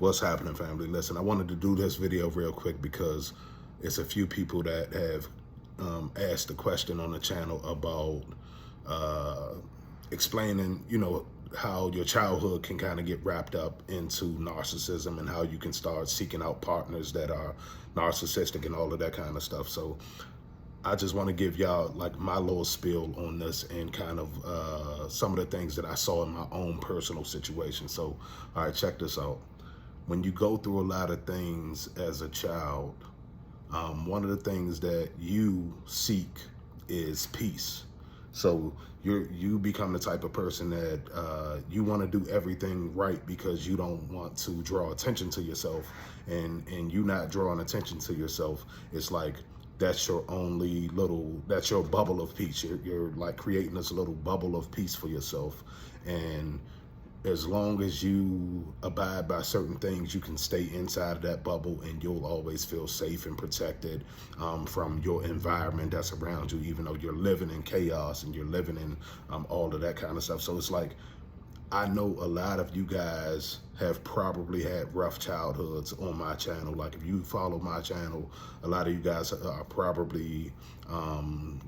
What's happening, family? Listen, I wanted to do this video real quick because it's a few people that have asked the question on the channel about uh, explaining, how your childhood can kind of get wrapped up into narcissism and how you can start seeking out partners that are narcissistic and all of that kind of stuff. So I just want to give y'all like my little spiel on this and kind of some of the things that I saw in my own personal situation. So, all right, check this out. When you go through a lot of things as a child, one of the things that you seek is peace. So you become the type of person that you want to do everything right because you don't want to draw attention to yourself, and you not drawing attention to yourself. It's like that's your only little, that's your bubble of peace. You're like creating this little bubble of peace for yourself, and as long as you abide by certain things, you can stay inside of that bubble and you'll always feel safe and protected from your environment that's around you, even though you're living in chaos and you're living in all of that kind of stuff. So it's like, I know a lot of you guys have probably had rough childhoods on my channel. Like if you follow my channel, a lot of you guys are probably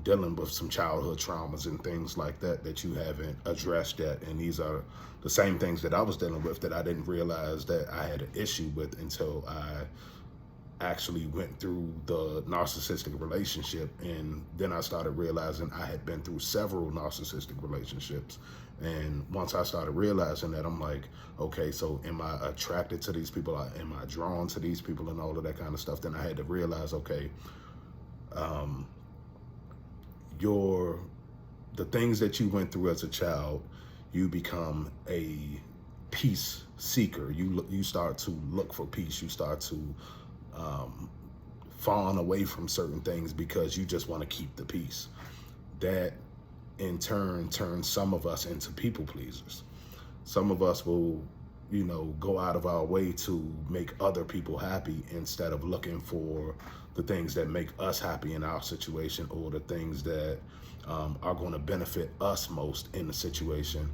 dealing with some childhood traumas and things like that that you haven't addressed yet. And these are the same things that I was dealing with that I didn't realize that I had an issue with until I actually went through the narcissistic relationship. And then I started realizing I had been through several narcissistic relationships. And once I started realizing that, I'm like, okay, so am I attracted to these people? Am I drawn to these people and all of that kind of stuff? Then I had to realize, okay, the things that you went through as a child, you become a peace seeker. You start to look for peace. You start to fawn away from certain things because you just want to keep the peace. That in turn turns some of us into people pleasers. Some of us will, go out of our way to make other people happy instead of looking for the things that make us happy in our situation, or the things that are going to benefit us most in the situation.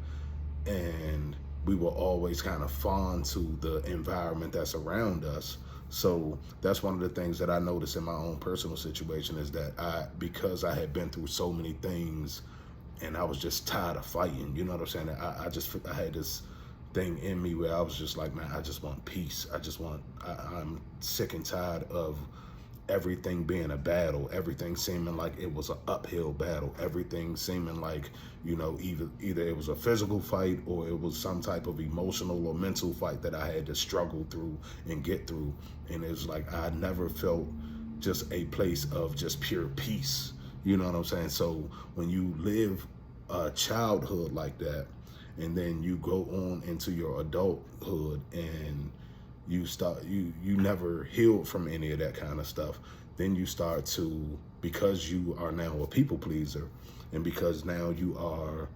And we will always kind of fawn to the environment that's around us. So that's one of the things that I noticed in my own personal situation, is that because I had been through so many things and I was just tired of fighting, you know what I'm saying? I had this thing in me where I was just like, man, I just want peace. I'm sick and tired of everything being a battle, everything seeming like it was an uphill battle, everything seeming like, either it was a physical fight or it was some type of emotional or mental fight that I had to struggle through and get through. And it was like, I never felt just a place of just pure peace. You know what I'm saying? So when you live a childhood like that, and then you go on into your adulthood and you never healed from any of that kind of stuff, then you start to, because you are now a people pleaser, and because now you are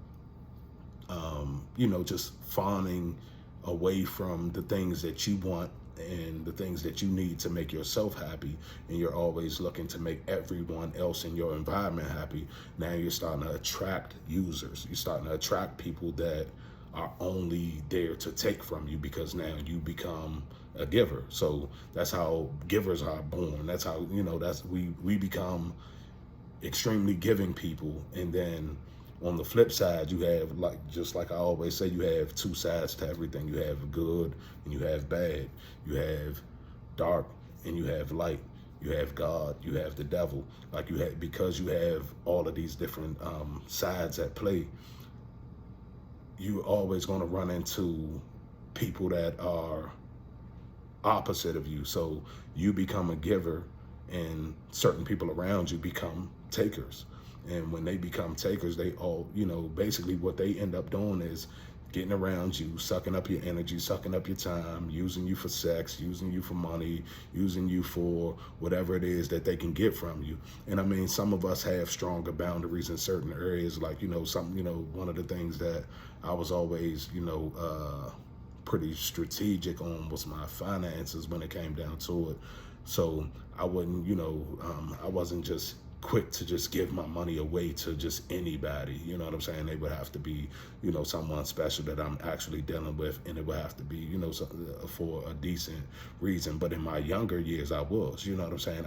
just fawning away from the things that you want and the things that you need to make yourself happy, and you're always looking to make everyone else in your environment happy. Now you're starting to attract users. You're starting to attract people that are only there to take from you, because now you become a giver. So that's how givers are born. That's how, we become extremely giving people. And then on the flip side, you have, like, just like I always say, you have two sides to everything. You have good and you have bad. You have dark and you have light. You have God, you have the devil. Like, because you have all of these different sides at play, you're always going to run into people that are opposite of you. So you become a giver and certain people around you become takers. And when they become takers, they all, basically what they end up doing is getting around you, sucking up your energy, sucking up your time, using you for sex, using you for money, using you for whatever it is that they can get from you. And I mean, some of us have stronger boundaries in certain areas. Like, one of the things that I was always, pretty strategic on was my finances when it came down to it. So I wouldn't, I wasn't just quick to just give my money away to just anybody. You know what I'm saying? They would have to be, you know, someone special that I'm actually dealing with, and it would have to be, you know, for a decent reason. But in my younger years, I was, you know what I'm saying?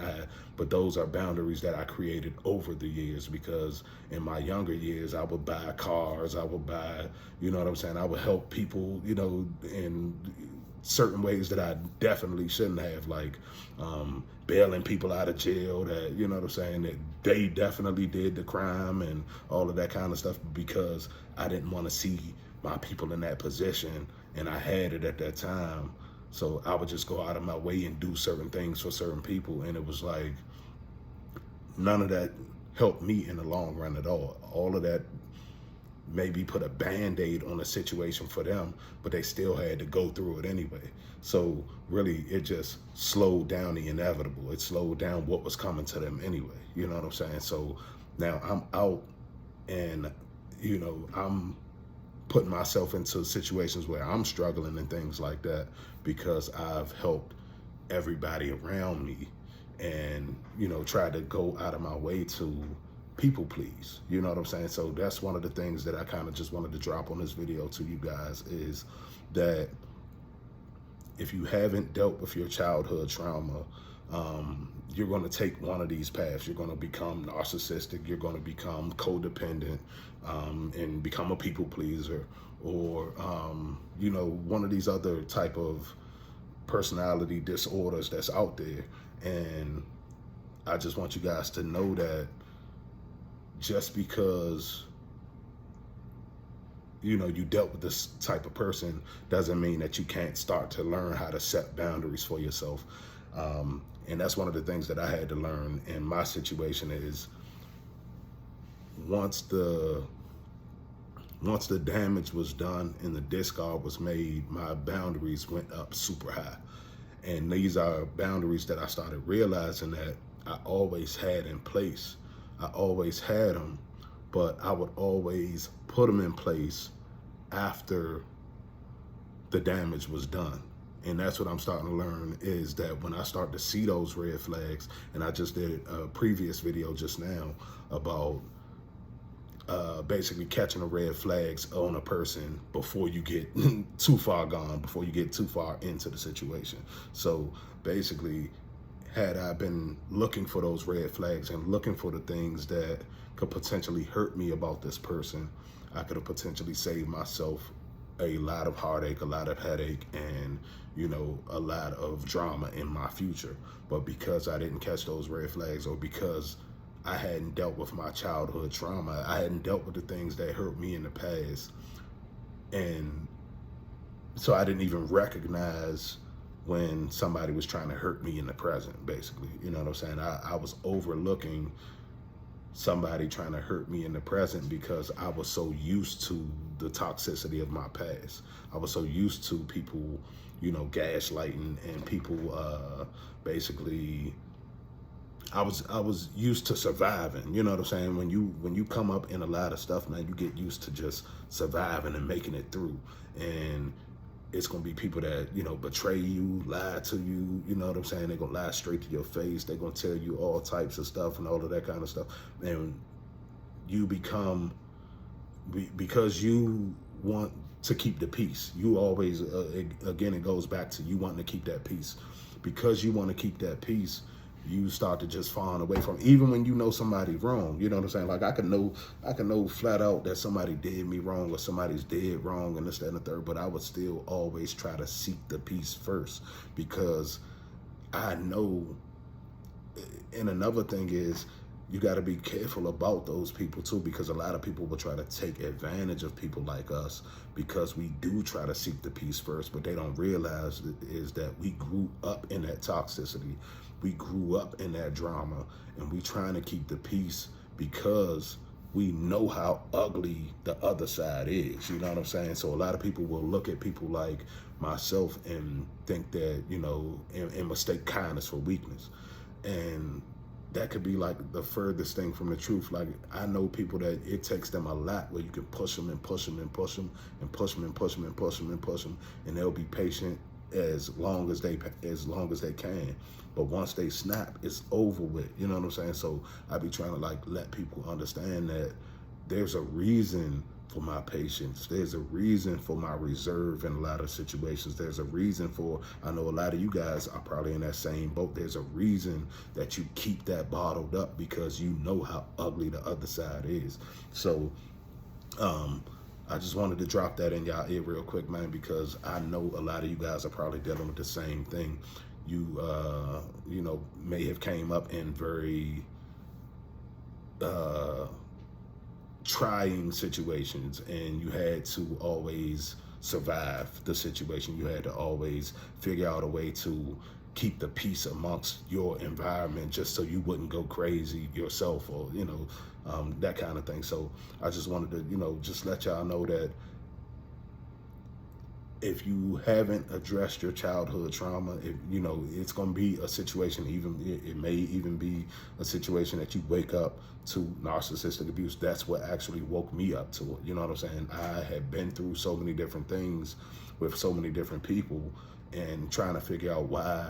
But those are boundaries that I created over the years, because in my younger years, I would buy cars, I would buy, you know what I'm saying? I would help people, you know, in certain ways that I definitely shouldn't have, like bailing people out of jail that, you know what I'm saying, that they definitely did the crime and all of that kind of stuff, because I didn't want to see my people in that position, and I had it at that time. So I would just go out of my way and do certain things for certain people, and it was like none of that helped me in the long run at all. All of that maybe put a band-aid on a situation for them, but they still had to go through it anyway. So really, it just slowed down the inevitable. It slowed down what was coming to them anyway. You know what I'm saying? So now I'm out, and, you know, I'm putting myself into situations where I'm struggling and things like that, because I've helped everybody around me, and, you know, tried to go out of my way to people please. You know what I'm saying? So that's one of the things that I kind of just wanted to drop on this video to you guys, is that if you haven't dealt with your childhood trauma, you're going to take one of these paths. You're going to become narcissistic, you're going to become codependent, and become a people pleaser, or you know, one of these other type of personality disorders that's out there. And I just want you guys to know that just because, you know, you dealt with this type of person doesn't mean that you can't start to learn how to set boundaries for yourself. And that's one of the things that I had to learn in my situation, is once the damage was done and the discard was made, my boundaries went up super high. And these are boundaries that I started realizing that I always had in place. I always had them, but I would always put them in place after the damage was done. And that's what I'm starting to learn, is that when I start to see those red flags, and I just did a previous video just now about basically catching the red flags on a person before you get too far gone, before you get too far into the situation. So basically, had I been looking for those red flags and looking for the things that could potentially hurt me about this person, I could have potentially saved myself a lot of heartache, a lot of headache, and, you know, a lot of drama in my future. But because I didn't catch those red flags, or because I hadn't dealt with my childhood trauma, I hadn't dealt with the things that hurt me in the past, and so I didn't even recognize when somebody was trying to hurt me in the present, basically. You know what I'm saying? I was overlooking somebody trying to hurt me in the present because I was so used to the toxicity of my past. I was so used to people, you know, gaslighting, and people basically, I was used to surviving. You know what I'm saying? When you come up in a lot of stuff, man, you get used to just surviving and making it through. And it's going to be people that, you know, betray you, lie to you, you know what I'm saying? They're going to lie straight to your face. They're going to tell you all types of stuff and all of that kind of stuff. And you become, because you want to keep the peace, you always, again, it goes back to you wanting to keep that peace. Because you want to keep that peace, you start to just fall away from, even when you know somebody's wrong. You know what I'm saying? Like I can know flat out that somebody did me wrong, or somebody's dead wrong, and this, that, and the third, but I would still always try to seek the peace first, because I know. And another thing is, you got to be careful about those people too, because a lot of people will try to take advantage of people like us, because we do try to seek the peace first. But they don't realize is that we grew up in that toxicity. We grew up in that drama, and we trying to keep the peace because we know how ugly the other side is. You know what I'm saying? So a lot of people will look at people like myself and think that, you know, and mistake kindness for weakness. And that could be like the furthest thing from the truth. Like, I know people that it takes them a lot, where you can push them and push them and push them and push them and push them and push them and push them, and they'll be patient as long as they can. But once they snap, it's over with. You know what I'm saying? So I be trying to like let people understand that there's a reason for my patience. There's a reason for my reserve in a lot of situations. There's a reason for, I know a lot of you guys are probably in that same boat. There's a reason that you keep that bottled up, because you know how ugly the other side is. So I just wanted to drop that in y'all ear real quick, man, because I know a lot of you guys are probably dealing with the same thing. You, you know, may have came up in very trying situations, and you had to always survive the situation. You had to always figure out a way to keep the peace amongst your environment, just so you wouldn't go crazy yourself, or you know, that kind of thing. So I just wanted to, you know, just let y'all know that if you haven't addressed your childhood trauma, you know, it's going to be a situation, it may even be a situation that you wake up to narcissistic abuse. That's what actually woke me up to it. You know what I'm saying? I had been through so many different things with so many different people, and trying to figure out why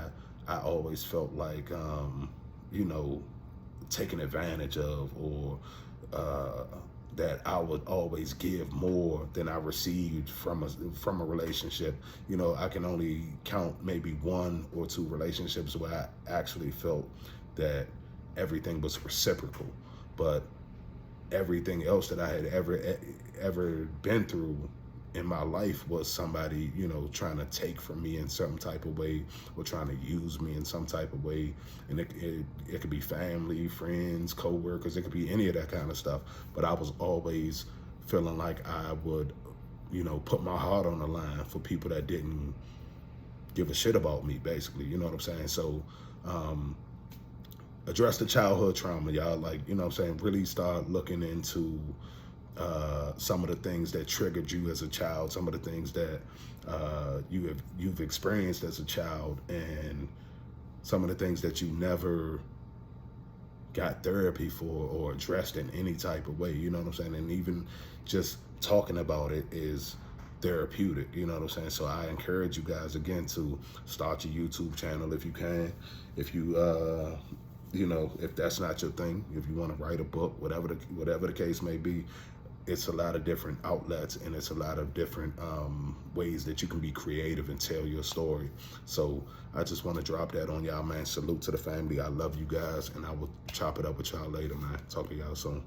I always felt like, you know, taken advantage of, or that I would always give more than I received from a relationship. You know, I can only count maybe 1 or 2 relationships where I actually felt that everything was reciprocal. But everything else that I had ever been through in my life was somebody, you know, trying to take from me in some type of way, or trying to use me in some type of way. And it could be family, friends, co-workers, it could be any of that kind of stuff. But I was always feeling like I would, you know, put my heart on the line for people that didn't give a shit about me, basically. You know what I'm saying? So address the childhood trauma, y'all. Like, you know what I'm saying? Really start looking into some of the things that triggered you as a child, some of the things that you've experienced as a child, and some of the things that you never got therapy for or addressed in any type of way. You know what I'm saying? And even just talking about it is therapeutic. You know what I'm saying? So I encourage you guys again to start your YouTube channel if you can. If you you know, if that's not your thing, if you want to write a book, whatever the case may be, it's a lot of different outlets, and it's a lot of different ways that you can be creative and tell your story. So I just want to drop that on y'all, man. Salute to the family. I love you guys, and I will chop it up with y'all later, man. Talk to y'all soon.